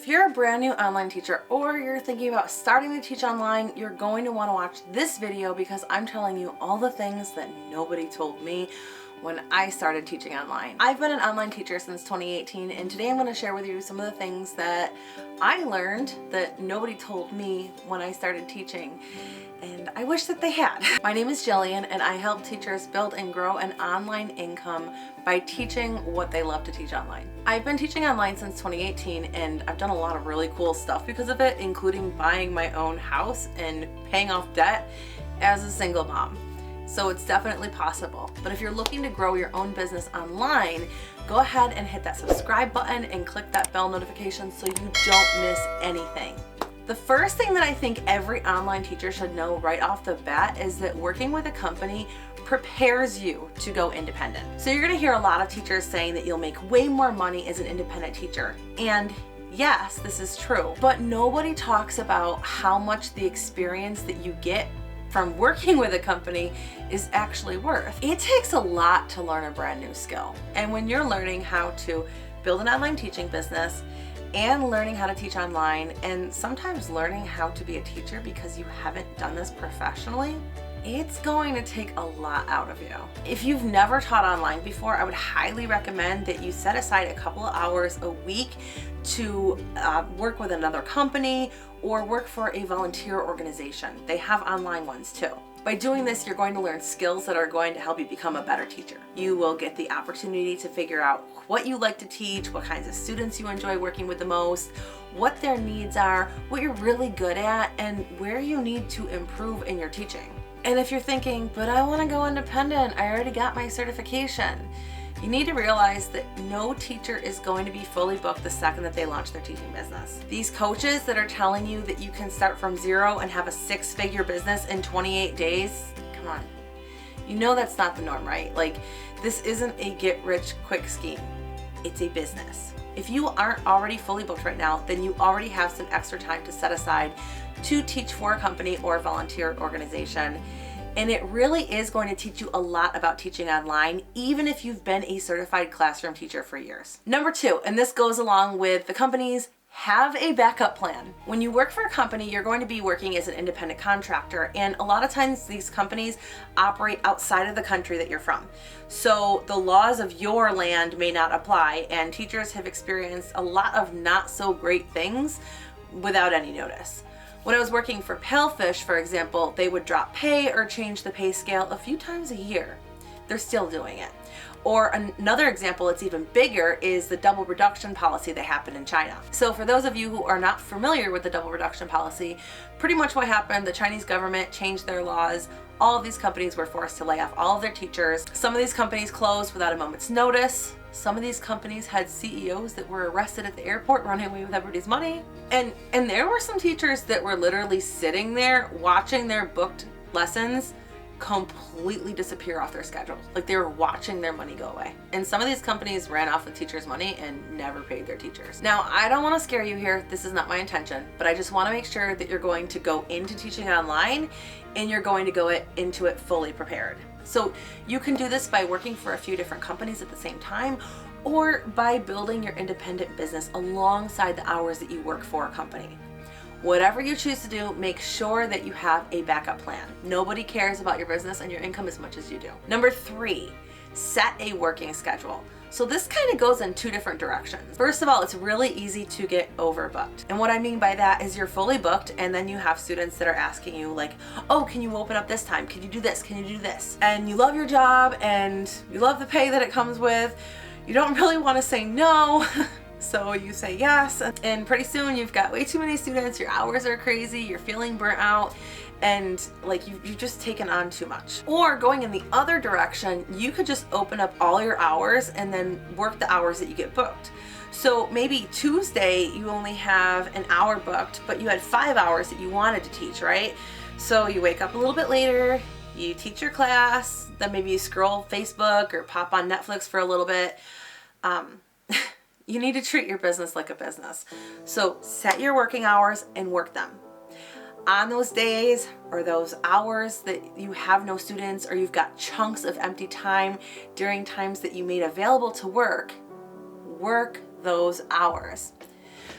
If you're a brand new online teacher or you're thinking about starting to teach online, you're going to want to watch this video because I'm telling you all the things that nobody told me when I started teaching online. I've been an online teacher since 2018, and today I'm going to share with you some of the things that I learned that nobody told me when I started teaching, and I wish that they had. My name is Jillian, and I help teachers build and grow an online income by teaching what they love to teach online. I've been teaching online since 2018, and I've done a lot of really cool stuff because of it, including buying my own house and paying off debt as a single mom. So it's definitely possible. But if you're looking to grow your own business online, go ahead and hit that subscribe button and click that bell notification so you don't miss anything. The first thing that I think every online teacher should know right off the bat is that working with a company prepares you to go independent. So you're gonna hear a lot of teachers saying that you'll make way more money as an independent teacher. And yes, this is true, but nobody talks about how much the experience that you get from working with a company is actually worth. It takes a lot to learn a brand new skill. And when you're learning how to build an online teaching business and learning how to teach online, and sometimes learning how to be a teacher because you haven't done this professionally, it's going to take a lot out of you. If you've never taught online before, I would highly recommend that you set aside a couple of hours a week to work with another company or work for a volunteer organization. They have online ones too. By doing this, you're going to learn skills that are going to help you become a better teacher. You will get the opportunity to figure out what you like to teach, what kinds of students you enjoy working with the most, what their needs are, what you're really good at, and where you need to improve in your teaching. And if you're thinking, but I want to go independent, I already got my certification, you need to realize that no teacher is going to be fully booked the second that they launch their teaching business. These coaches that are telling you that you can start from zero and have a six-figure business in 28 days, come on. You know that's not the norm, right? Like, this isn't a get-rich-quick scheme. It's a business. If you aren't already fully booked right now, then you already have some extra time to set aside to teach for a company or a volunteer organization. And it really is going to teach you a lot about teaching online, even if you've been a certified classroom teacher for years. Number two, and this goes along with the companies, have a backup plan. When you work for a company, you're going to be working as an independent contractor, and a lot of times these companies operate outside of the country that you're from. So the laws of your land may not apply, and teachers have experienced a lot of not so great things without any notice. When I was working for Palefish, for example, they would drop pay or change the pay scale a few times a year. They're still doing it. Or another example that's even bigger is the double reduction policy that happened in China. So for those of you who are not familiar with the double reduction policy, pretty much what happened, the Chinese government changed their laws. All of these companies were forced to lay off all of their teachers. Some of these companies closed without a moment's notice. Some of these companies had CEOs that were arrested at the airport running away with everybody's money. And there were some teachers that were literally sitting there watching their booked lessons completely disappear off their schedule. Like, they were watching their money go away. And some of these companies ran off with teachers' money and never paid their teachers. Now, I don't want to scare you here. This is not my intention, but I just want to make sure that you're going to go into teaching online and you're going to go into it fully prepared. So you can do this by working for a few different companies at the same time, or by building your independent business alongside the hours that you work for a company. Whatever you choose to do, make sure that you have a backup plan. Nobody cares about your business and your income as much as you do. Number three, set a working schedule. So this kind of goes in two different directions. First of all, it's really easy to get overbooked. And what I mean by that is you're fully booked, and then you have students that are asking you like, oh, can you open up this time? Can you do this? Can you do this? And you love your job and you love the pay that it comes with. You don't really want to say no. So you say yes, and pretty soon you've got way too many students, your hours are crazy, you're feeling burnt out, and like you've just taken on too much. Or going in the other direction, you could just open up all your hours and then work the hours that you get booked. So maybe Tuesday you only have an hour booked, but you had 5 hours that you wanted to teach, right? So you wake up a little bit later, you teach your class, then maybe you scroll Facebook or pop on Netflix for a little bit. You need to treat your business like a business. So set your working hours and work them. On those days or those hours that you have no students, or you've got chunks of empty time during times that you made available to work those hours.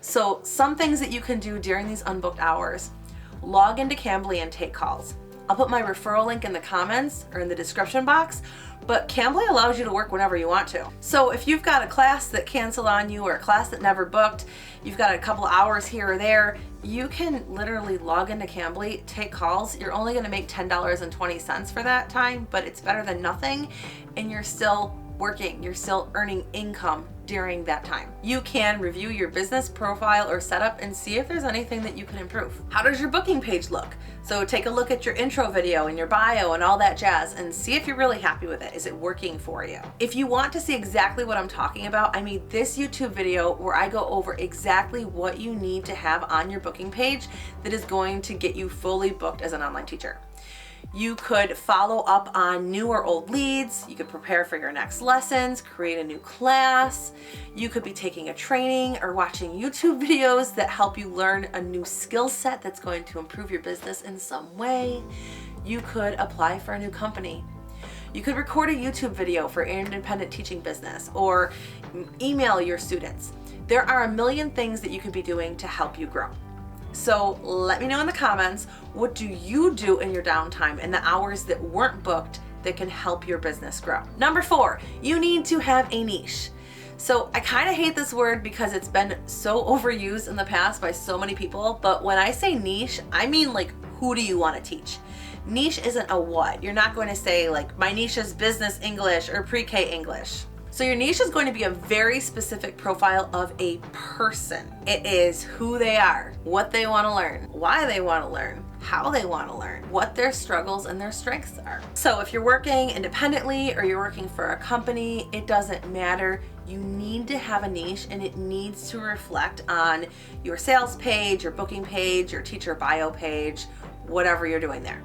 So some things that you can do during these unbooked hours: log into Cambly and take calls. I'll put my referral link in the comments or in the description box, but Cambly allows you to work whenever you want to. So if you've got a class that canceled on you or a class that never booked, you've got a couple hours here or there, you can literally log into Cambly, take calls. You're only gonna make $10.20 for that time, but it's better than nothing, and you're still working, you're still earning income during that time. You can review your business profile or setup and see if there's anything that you can improve. How does your booking page look? So take a look at your intro video and your bio and all that jazz and see if you're really happy with it. Is it working for you? If you want to see exactly what I'm talking about, I made this YouTube video where I go over exactly what you need to have on your booking page that is going to get you fully booked as an online teacher. You could follow up on new or old leads. You could prepare for your next lessons, create a new class. You could be taking a training or watching YouTube videos that help you learn a new skill set that's going to improve your business in some way. You could apply for a new company. You could record a YouTube video for independent teaching business or email your students. There are a million things that you could be doing to help you grow. So let me know in the comments, what do you do in your downtime and the hours that weren't booked that can help your business grow? Number 4, you need to have a niche. So I kind of hate this word because it's been so overused in the past by so many people, but when I say niche, I mean like, who do you want to teach? Niche isn't a what. You're not going to say like, my niche is business English or pre-K English. So your niche is going to be a very specific profile of a person. It is who they are, what they want to learn, why they want to learn, how they want to learn, what their struggles and their strengths are. So if you're working independently or you're working for a company, it doesn't matter. You need to have a niche, and it needs to reflect on your sales page, your booking page, your teacher bio page, whatever you're doing there.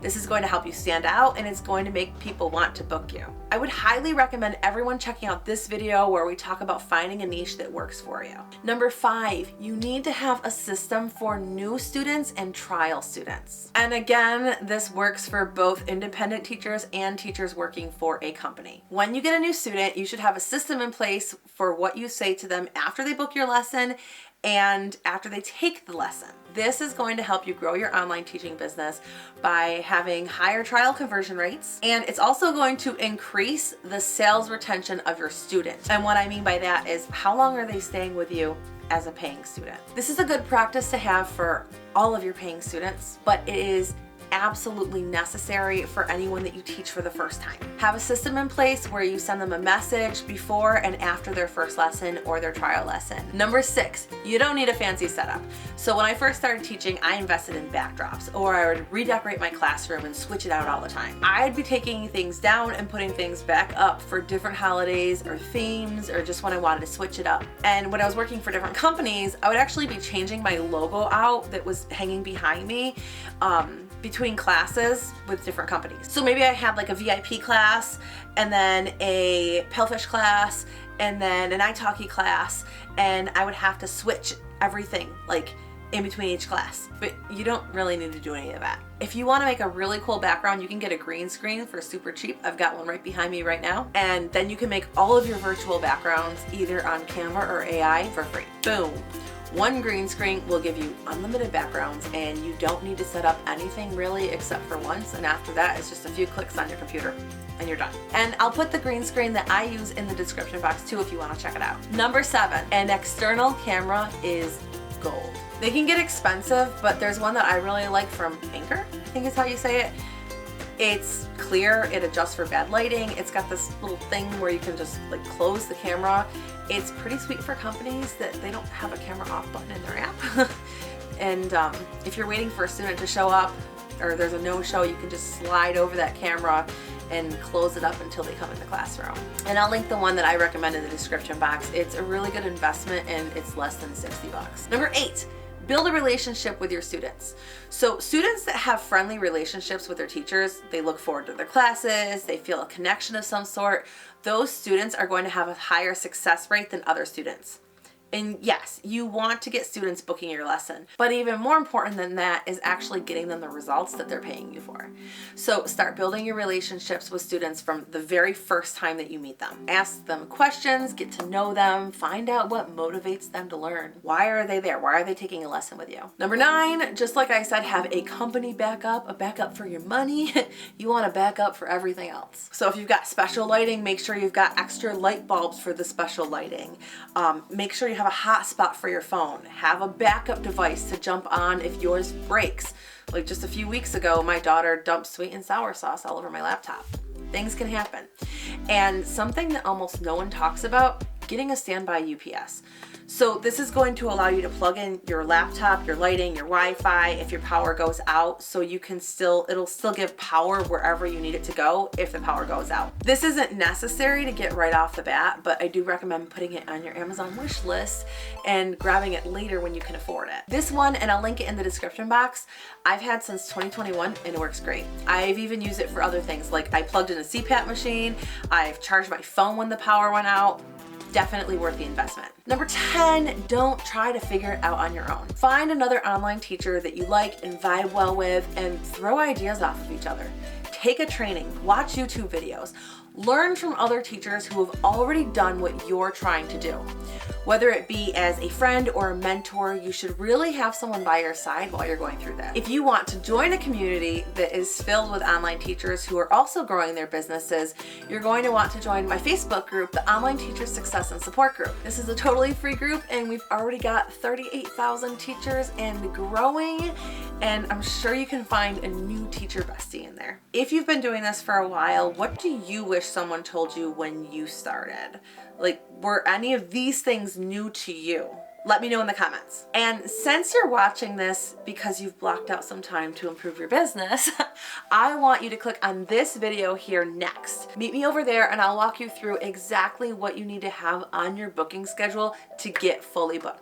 This is going to help you stand out, and it's going to make people want to book you. I would highly recommend everyone checking out this video where we talk about finding a niche that works for you. Number 5, you need to have a system for new students and trial students. And again, this works for both independent teachers and teachers working for a company. When you get a new student, you should have a system in place for what you say to them after they book your lesson and after they take the lesson. This is going to help you grow your online teaching business by having higher trial conversion rates, and it's also going to increase the sales retention of your students. And what I mean by that is, how long are they staying with you as a paying student? This is a good practice to have for all of your paying students, but it is absolutely necessary for anyone that you teach for the first time. Have a system in place where you send them a message before and after their first lesson or their trial lesson. Number 6, you don't need a fancy setup. So when I first started teaching, I invested in backdrops, or I would redecorate my classroom and switch it out all the time. I'd be taking things down and putting things back up for different holidays or themes, or just when I wanted to switch it up. And when I was working for different companies, I would actually be changing my logo out that was hanging behind me between classes with different companies. So maybe I had like a VIP class, and then a Palefish class, and then an italki class, and I would have to switch everything like in between each class. But you don't really need to do any of that. If you want to make a really cool background, you can get a green screen for super cheap. I've got one right behind me right now. And then you can make all of your virtual backgrounds either on Canva or AI for free. Boom. One green screen will give you unlimited backgrounds, and you don't need to set up anything really except for once, and after that it's just a few clicks on your computer and you're done. And I'll put the green screen that I use in the description box too if you want to check it out. Number 7, an external camera is gold. They can get expensive, but there's one that I really like from Anchor, I think is how you say it. It's clear, it adjusts for bad lighting. It's got this little thing where you can just like close the camera. It's pretty sweet for companies that they don't have a camera off button in their app. And if you're waiting for a student to show up, or there's a no-show, you can just slide over that camera and close it up until they come in the classroom. And I'll link the one that I recommend in the description box. It's a really good investment, and it's less than 60 bucks. Number 8, build a relationship with your students. So students that have friendly relationships with their teachers, they look forward to their classes, they feel a connection of some sort, those students are going to have a higher success rate than other students. And yes, you want to get students booking your lesson, but even more important than that is actually getting them the results that they're paying you for. So start building your relationships with students from the very first time that you meet them. Ask them questions, get to know them, find out what motivates them to learn. Why are they there? Why are they taking a lesson with you? Number 9, just like I said, have a company backup, a backup for your money. You want a backup for everything else. So if you've got special lighting, make sure you've got extra light bulbs for the special lighting. Make sure you have a hotspot for your phone. Have a backup device to jump on if yours breaks. Like just a few weeks ago, my daughter dumped sweet and sour sauce all over my laptop. Things can happen. And something that almost no one talks about, getting a standby UPS. So this is going to allow you to plug in your laptop, your lighting, your Wi-Fi if your power goes out, so you can it'll still give power wherever you need it to go if the power goes out. This isn't necessary to get right off the bat, but I do recommend putting it on your Amazon wish list and grabbing it later when you can afford it. This one, and I'll link it in the description box, I've had since 2021 and it works great. I've even used it for other things, like I plugged in a CPAP machine, I've charged my phone when the power went out. Definitely worth the investment. Number 10, don't try to figure it out on your own. Find another online teacher that you like and vibe well with and throw ideas off of each other. Take a training, watch YouTube videos, learn from other teachers who have already done what you're trying to do. Whether it be as a friend or a mentor, you should really have someone by your side while you're going through this. If you want to join a community that is filled with online teachers who are also growing their businesses, you're going to want to join my Facebook group, the Online Teacher Success and Support Group. This is a totally free group and we've already got 38,000 teachers and growing, and I'm sure you can find a new teacher bestie in there. If you've been doing this for a while, what do you wish someone told you when you started? Like, were any of these things new to you? Let me know in the comments. And since you're watching this because you've blocked out some time to improve your business, I want you to click on this video here next. Meet me over there and I'll walk you through exactly what you need to have on your booking schedule to get fully booked.